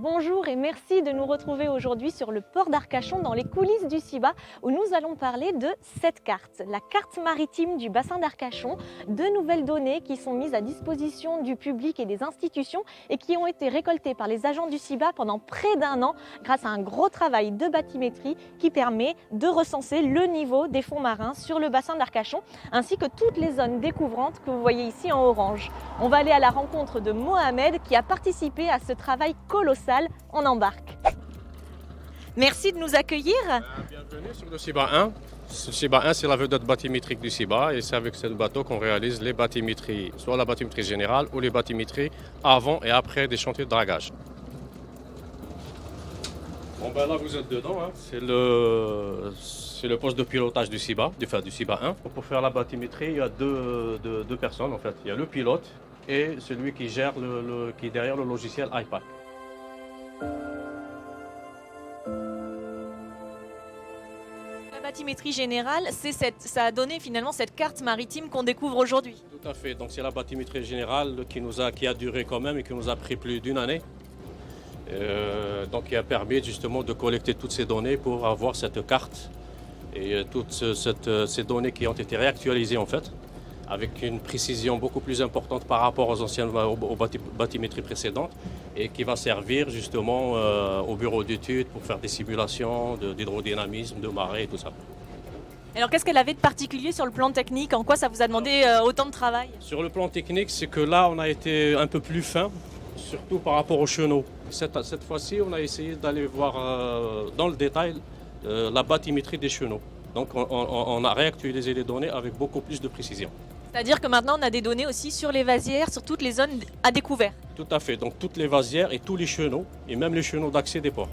Bonjour et merci de nous retrouver aujourd'hui sur le port d'Arcachon dans les coulisses du CIBA où nous allons parler de cette carte, la carte maritime du bassin d'Arcachon, de nouvelles données qui sont mises à disposition du public et des institutions et qui ont été récoltées par les agents du CIBA pendant près d'un an grâce à un gros travail de bathymétrie qui permet de recenser le niveau des fonds marins sur le bassin d'Arcachon ainsi que toutes les zones découvrantes que vous voyez ici en orange. On va aller à la rencontre de Mohamed qui a participé à ce travail colossal. On embarque. Merci de nous accueillir. Bienvenue sur le CIBA 1. Le CIBA 1, c'est la vedette bathymétrique du CIBA et c'est avec ce bateau qu'on réalise les bathymétries, soit la bathymétrie générale ou les bathymétries avant et après des chantiers de dragage. Bon ben là vous êtes dedans, hein. C'est le poste de pilotage du CIBA, du CIBA 1. Pour faire la bathymétrie, il y a deux personnes en fait. Il y a le pilote et celui qui gère qui est derrière le logiciel iPac. La bathymétrie générale, ça a donné finalement cette carte maritime qu'on découvre aujourd'hui. Tout à fait, donc c'est la bathymétrie générale qui a duré quand même et qui nous a pris plus d'une année. Donc qui a permis justement de collecter toutes ces données pour avoir cette carte et toutes ces données qui ont été réactualisées en fait, avec une précision beaucoup plus importante par rapport aux anciennes bathymétries précédentes et qui va servir justement au bureau d'études pour faire des simulations d'hydrodynamisme, de marée et tout ça. Alors qu'est-ce qu'elle avait de particulier sur le plan technique? En quoi ça vous a demandé autant de travail? Sur le plan technique, c'est que là on a été un peu plus fin, surtout par rapport aux chenaux. Cette fois-ci, on a essayé d'aller voir dans le détail la bathymétrie des chenaux. Donc on a réactualisé les données avec beaucoup plus de précision. C'est-à-dire que maintenant on a des données aussi sur les vasières, sur toutes les zones à découvert. Tout à fait, donc toutes les vasières et tous les chenaux, et même les chenaux d'accès des ports.